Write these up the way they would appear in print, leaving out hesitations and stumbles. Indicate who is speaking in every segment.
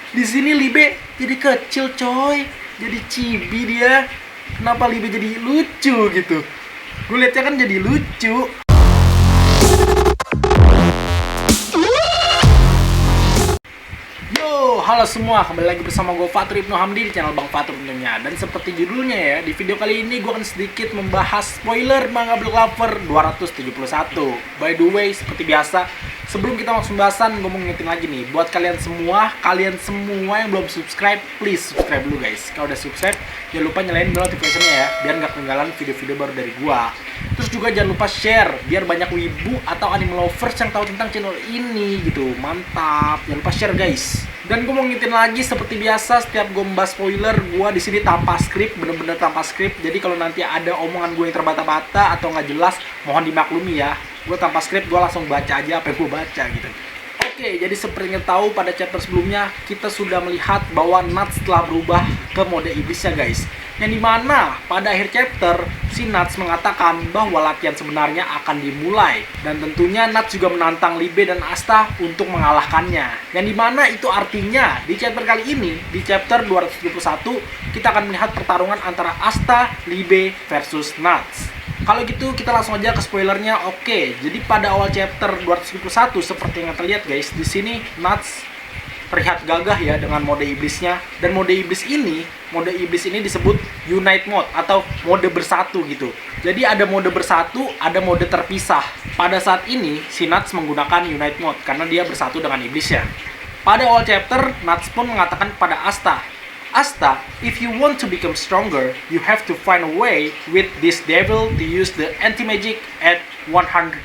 Speaker 1: Di sini Libe jadi kecil coy, jadi chibi dia. Kenapa Libe jadi lucu gitu? Gue liatnya kan jadi lucu. Yo, halo semua, kembali lagi bersama gue Fatur Ibnu Hamdi di channel Bang Fatur tentunya. Dan seperti judulnya ya, di video kali ini gue akan sedikit membahas spoiler manga Black Clover 271. By the way, seperti biasa, sebelum kita masuk pembahasan, gue mau ngingetin lagi nih, buat kalian semua yang belum subscribe, please subscribe dulu guys. Kalau udah subscribe, jangan lupa nyalain bell notification-nya ya, biar nggak ketinggalan video-video baru dari gue. Terus juga jangan lupa share, biar banyak wibu atau anime lovers yang tahu tentang channel ini gitu. Mantap, jangan lupa share guys. Dan gue mau ngingetin lagi, seperti biasa, setiap gue membahas spoiler, gue di sini tanpa skrip, bener-bener tanpa skrip. Jadi kalau nanti ada omongan gue yang terbata-bata atau nggak jelas, mohon dimaklumi ya. Gue tanpa skrip, gue langsung baca aja apa yang gue baca gitu. Oke, jadi seperti yang tahu pada chapter sebelumnya, kita sudah melihat bahwa Nuts telah berubah ke mode iblisnya guys. Yang dimana pada akhir chapter, si Nuts mengatakan bahwa latihan sebenarnya akan dimulai. Dan tentunya Nuts juga menantang Libe dan Asta untuk mengalahkannya. Yang dimana itu artinya, di chapter kali ini, di chapter 271, kita akan melihat pertarungan antara Asta, Libe versus Nuts. Kalau gitu kita langsung aja ke spoilernya. Oke, jadi pada awal chapter 271 seperti yang terlihat guys, di sini Nuts terlihat gagah ya dengan mode iblisnya. Dan mode iblis ini disebut Unite Mode atau mode bersatu gitu. Jadi ada mode bersatu, ada mode terpisah. Pada saat ini si Nuts menggunakan Unite Mode karena dia bersatu dengan iblisnya. Pada awal chapter, Nuts pun mengatakan kepada Asta, Asta, if you want to become stronger, you have to find a way with this devil to use the anti-magic at 100%.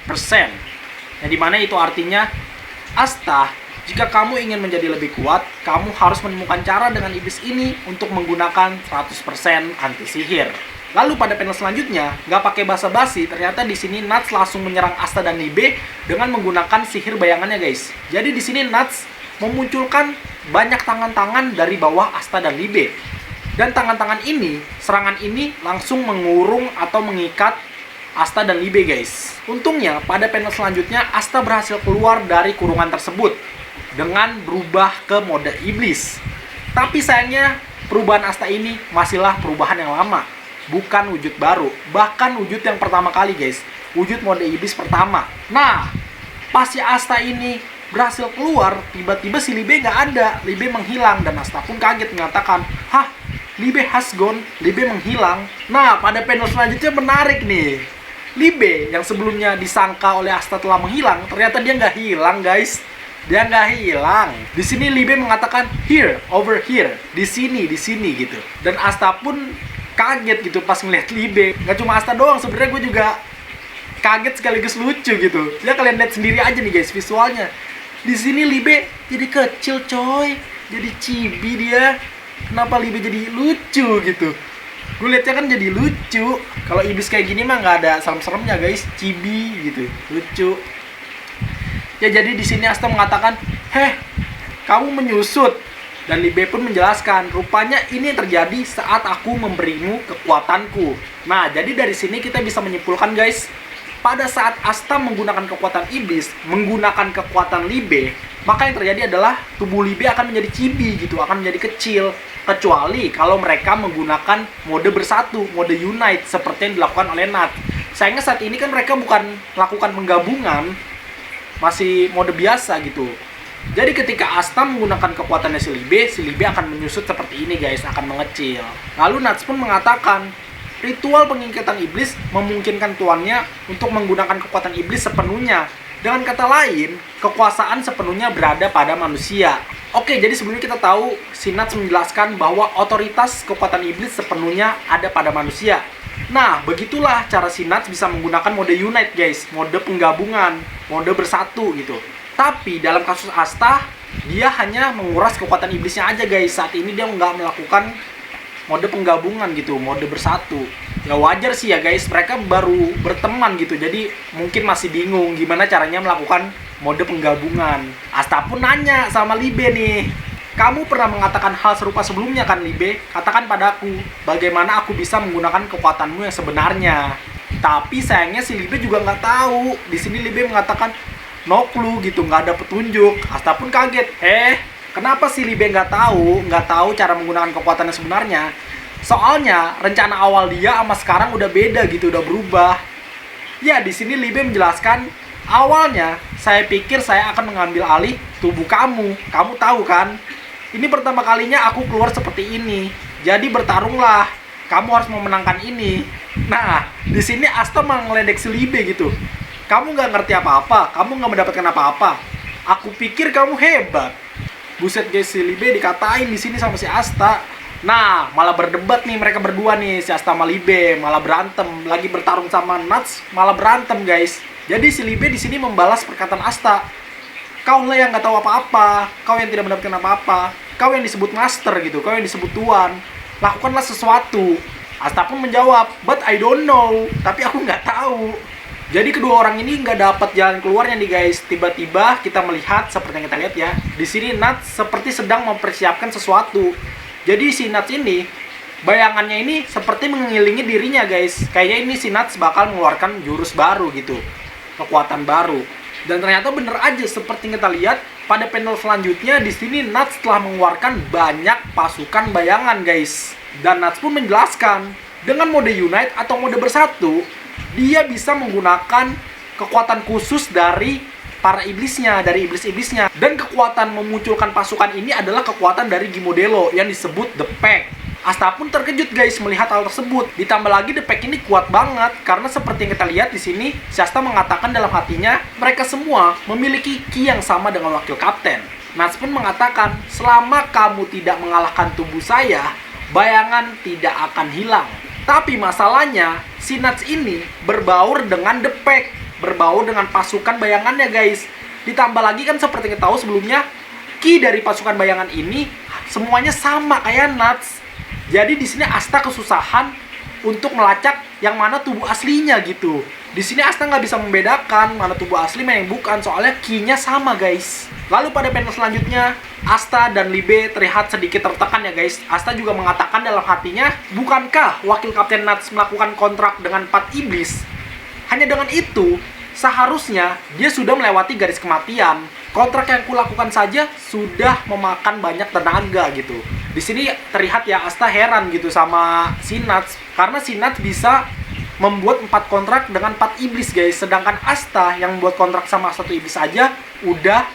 Speaker 1: Yang dimana itu artinya, Asta, jika kamu ingin menjadi lebih kuat, kamu harus menemukan cara dengan iblis ini untuk menggunakan 100% anti-sihir. Lalu pada panel selanjutnya, nggak pakai basa-basi, ternyata di sini Nuts langsung menyerang Asta dan Libe dengan menggunakan sihir bayangannya guys. Jadi di sini Nuts memunculkan banyak tangan-tangan dari bawah Asta dan Libe. Dan tangan-tangan ini, serangan ini langsung mengurung atau mengikat Asta dan Libe guys. Untungnya pada panel selanjutnya Asta berhasil keluar dari kurungan tersebut dengan berubah ke mode iblis. Tapi sayangnya perubahan Asta ini masihlah perubahan yang lama, bukan wujud baru. Bahkan wujud yang pertama kali guys, wujud mode iblis pertama. Nah, pas si Asta ini berhasil keluar, tiba-tiba si Libe nggak ada. Libe menghilang dan Asta pun kaget mengatakan, hah, Libe has gone, Libe menghilang. Nah, pada panel selanjutnya menarik nih. Libe yang sebelumnya disangka oleh Asta telah menghilang, ternyata dia nggak hilang guys. Dia nggak hilang. Di sini Libe mengatakan here, over here, di sini gitu. Dan Asta pun kaget gitu pas ngeliat Libe. Nggak cuma Asta doang, sebenarnya gue juga kaget sekaligus lucu gitu. Ya kalian lihat sendiri aja nih guys visualnya. Di sini Libe jadi kecil coy, jadi chibi dia. Kenapa Libe jadi lucu gitu? Gue liatnya kan jadi lucu. Kalau iblis kayak gini mah nggak ada serem-seremnya guys, chibi gitu, lucu. Ya jadi di sini Asta mengatakan, heh, kamu menyusut. Dan Libe pun menjelaskan, rupanya ini yang terjadi saat aku memberimu kekuatanku. Nah, jadi dari sini kita bisa menyimpulkan guys, pada saat Asta menggunakan kekuatan iblis, menggunakan kekuatan Libe, maka yang terjadi adalah tubuh Libe akan menjadi chibi gitu, akan menjadi kecil. Kecuali kalau mereka menggunakan mode bersatu, mode unite, seperti yang dilakukan oleh Nuts. Sayangnya saat ini kan mereka bukan melakukan penggabungan, masih mode biasa gitu. Jadi ketika Asta menggunakan kekuatannya si Libe akan menyusut seperti ini guys, akan mengecil. Lalu Nuts pun mengatakan, ritual pengingkatan iblis memungkinkan tuannya untuk menggunakan kekuatan iblis sepenuhnya. Dengan kata lain, kekuasaan sepenuhnya berada pada manusia. Oke, jadi sebelumnya kita tahu, si Nuts menjelaskan bahwa otoritas kekuatan iblis sepenuhnya ada pada manusia. Nah, begitulah cara si Nuts bisa menggunakan mode unite guys, mode penggabungan, mode bersatu gitu. Tapi dalam kasus Asta, dia hanya menguras kekuatan iblisnya aja guys. Saat ini dia nggak melakukan mode penggabungan gitu, mode bersatu. Ya wajar sih ya guys, mereka baru berteman gitu, jadi mungkin masih bingung gimana caranya melakukan mode penggabungan. Asta pun nanya sama Libe nih, kamu pernah mengatakan hal serupa sebelumnya kan Libe? Katakan padaku, bagaimana aku bisa menggunakan kekuatanmu yang sebenarnya. Tapi sayangnya si Libe juga nggak tahu. Di sini Libe mengatakan no clue gitu, nggak ada petunjuk. Asta pun kaget, Kenapa si Libe nggak tahu cara menggunakan kekuatannya sebenarnya? Soalnya rencana awal dia sama sekarang udah beda gitu, udah berubah. Ya, di sini Libe menjelaskan, awalnya saya pikir saya akan mengambil alih tubuh kamu. Kamu tahu kan? Ini pertama kalinya aku keluar seperti ini. Jadi bertarunglah. Kamu harus memenangkan ini. Nah, di sini Asta malah ngeledek si Libe gitu. Kamu nggak ngerti apa-apa. Kamu nggak mendapatkan apa-apa. Aku pikir kamu hebat. Buset guys, si Libe dikatain di sini sama si Asta. Nah, malah berdebat nih mereka berdua nih, si Asta sama Libe, malah berantem, lagi bertarung sama Nuts, malah berantem guys. Jadi si Libe di sini membalas perkataan Asta. Kau lah yang nggak tahu apa-apa, kau yang tidak mendapatkan apa-apa, kau yang disebut master gitu, kau yang disebut tuan. Lakukanlah sesuatu. Asta pun menjawab, but I don't know, tapi aku nggak tahu. Jadi kedua orang ini nggak dapat jalan keluarnya nih guys. Tiba-tiba kita melihat seperti yang kita lihat ya. Di sini Nuts seperti sedang mempersiapkan sesuatu. Jadi si Nuts ini, bayangannya ini seperti mengelilingi dirinya guys. Kayaknya ini si Nuts bakal mengeluarkan jurus baru gitu, kekuatan baru. Dan ternyata bener aja seperti yang kita lihat pada panel selanjutnya. Di sini Nuts telah mengeluarkan banyak pasukan bayangan guys. Dan Nuts pun menjelaskan, dengan mode Unite atau mode bersatu, dia bisa menggunakan kekuatan khusus dari para iblisnya, dari iblis-iblisnya. Dan kekuatan memunculkan pasukan ini adalah kekuatan dari Gimodelo yang disebut The Pack. Asta pun terkejut guys melihat hal tersebut. Ditambah lagi The Pack ini kuat banget karena seperti yang kita lihat di sini, si Asta mengatakan dalam hatinya mereka semua memiliki ki yang sama dengan wakil kapten. Nuts pun mengatakan, selama kamu tidak mengalahkan tubuh saya, bayangan tidak akan hilang. Tapi masalahnya si Nuts ini berbaur dengan The Pack, berbaur dengan pasukan bayangannya guys. Ditambah lagi kan seperti kita tahu sebelumnya, ki dari pasukan bayangan ini semuanya sama kayak Nuts. Jadi di sini Asta kesusahan untuk melacak yang mana tubuh aslinya gitu. Di sini Asta nggak bisa membedakan mana tubuh asli mana yang bukan, soalnya ki-nya sama guys. Lalu pada panel selanjutnya, Asta dan Libe terlihat sedikit tertekan ya guys. Asta juga mengatakan dalam hatinya, bukankah wakil kapten Nuts melakukan kontrak dengan 4 iblis? Hanya dengan itu, seharusnya dia sudah melewati garis kematian. Kontrak yang kulakukan saja sudah memakan banyak tenaga gitu. Di sini terlihat ya Asta heran gitu sama si Nuts, karena si Nuts bisa membuat 4 kontrak dengan 4 iblis guys. Sedangkan Asta yang membuat kontrak sama 1 iblis aja udah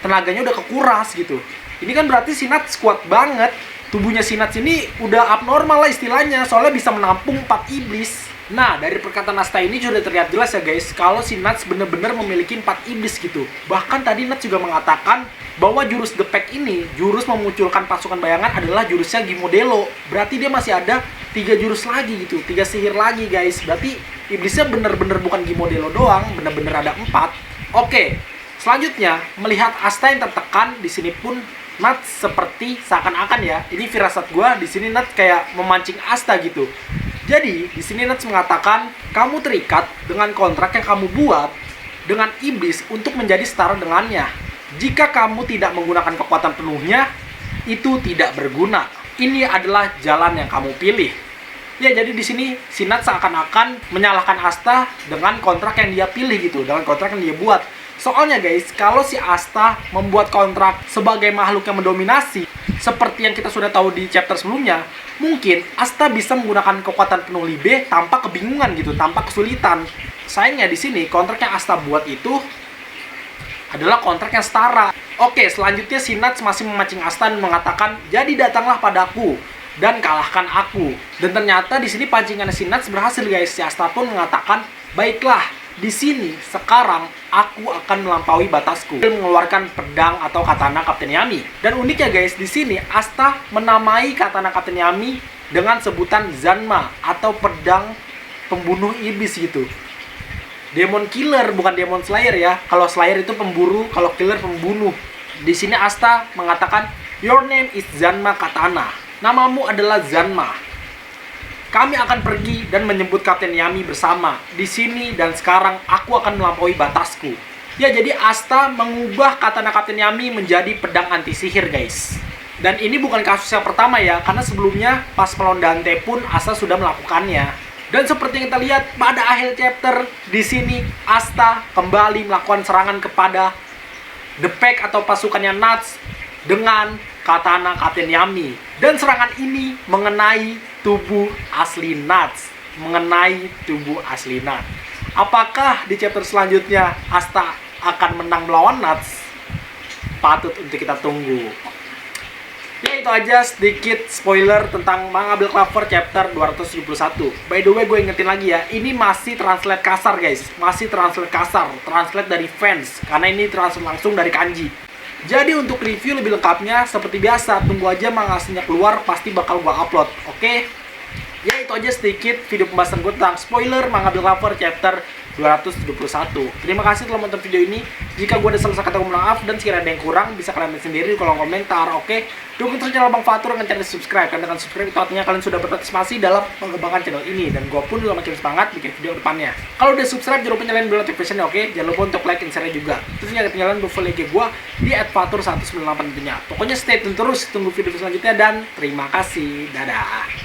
Speaker 1: tenaganya udah kekuras gitu. Ini kan berarti si Nuts kuat banget. Tubuhnya si Nuts ini udah abnormal lah istilahnya, soalnya bisa menampung 4 iblis. Nah, dari perkataan Asta ini sudah terlihat jelas ya guys, kalau si Nuts bener-bener memiliki 4 iblis gitu. Bahkan tadi Nuts juga mengatakan bahwa jurus The Pack ini, jurus memunculkan pasukan bayangan adalah jurusnya Gimodelo. Berarti dia masih ada 3 jurus lagi gitu, 3 sihir lagi guys. Berarti iblisnya bener-bener bukan Gimodelo doang, bener-bener ada 4. Oke, selanjutnya melihat Asta yang tertekan, di sini pun Nuts seperti seakan-akan ya, ini firasat gua, di sini Nuts kayak memancing Asta gitu. Jadi, di sini Nuts mengatakan, kamu terikat dengan kontrak yang kamu buat dengan iblis untuk menjadi setara dengannya. Jika kamu tidak menggunakan kekuatan penuhnya, itu tidak berguna. Ini adalah jalan yang kamu pilih. Ya, jadi di sini si Nuts seakan-akan menyalahkan Asta dengan kontrak yang dia pilih gitu, dengan kontrak yang dia buat. Soalnya guys, kalau si Asta membuat kontrak sebagai makhluk yang mendominasi, seperti yang kita sudah tahu di chapter sebelumnya, mungkin Asta bisa menggunakan kekuatan penuh Libe tanpa kebingungan gitu, tanpa kesulitan. Sayangnya di sini kontrak yang Asta buat itu adalah kontrak yang setara. Oke, selanjutnya si Nuts masih memancing Asta dan mengatakan, jadi datanglah padaku dan kalahkan aku. Dan ternyata di sini pancingan si Nuts berhasil guys. Si Asta pun mengatakan, baiklah. Di sini sekarang aku akan melampaui batasku dan mengeluarkan pedang atau katana Kapten Yami. Dan uniknya guys, di sini Asta menamai katana Kapten Yami dengan sebutan Zanma atau pedang pembunuh iblis gitu. Demon Killer, bukan Demon Slayer ya. Kalau Slayer itu pemburu, kalau Killer pembunuh. Di sini Asta mengatakan, your name is Zanma Katana. Namamu adalah Zanma. Kami akan pergi dan menyebut Kapten Yami bersama. Di sini dan sekarang aku akan melampaui batasku. Ya, jadi Asta mengubah katana Kapten Yami menjadi pedang anti sihir guys. Dan ini bukan kasus yang pertama ya, karena sebelumnya pas melawan Dante pun Asta sudah melakukannya. Dan seperti yang kita lihat pada akhir chapter, di sini Asta kembali melakukan serangan kepada The Pack atau pasukannya Nuts. dengan Katana Katen Yami. Dan serangan ini mengenai tubuh asli Nuts. Apakah di chapter selanjutnya Asta akan menang melawan Nuts? Patut untuk kita tunggu. Ya itu aja sedikit spoiler tentang manga Black Clover chapter 271. By the way, gue ingetin lagi ya, ini masih translate kasar guys. Translate dari fans. Karena ini translate langsung dari kanji. Jadi untuk review lebih lengkapnya, seperti biasa, tunggu aja manga aslinya keluar, pasti bakal gue upload. Oke? Ya itu aja sedikit video pembahasan gue tentang spoiler manga Black Clover chapter 271. Terima kasih telah menonton video ini. Jika gue ada salah kata, gue maaf, dan sekiranya ada yang kurang bisa kalian lihat sendiri di kolom komentar. Oke, dukung terus channel Bang Fatur dengan cara subscribe. Karena dengan subscribe itu artinya kalian sudah berpartisipasi dalam mengembangkan channel ini, dan gue pun juga makin semangat bikin video depannya. Kalau udah subscribe, jangan lupa nyalain bell notification-nya. Oke, jangan lupa untuk like dan share juga. Terus nyalain follow IG gue di @fatur198 tentunya. Pokoknya stay tune terus, tunggu video selanjutnya, dan terima kasih. Dadah.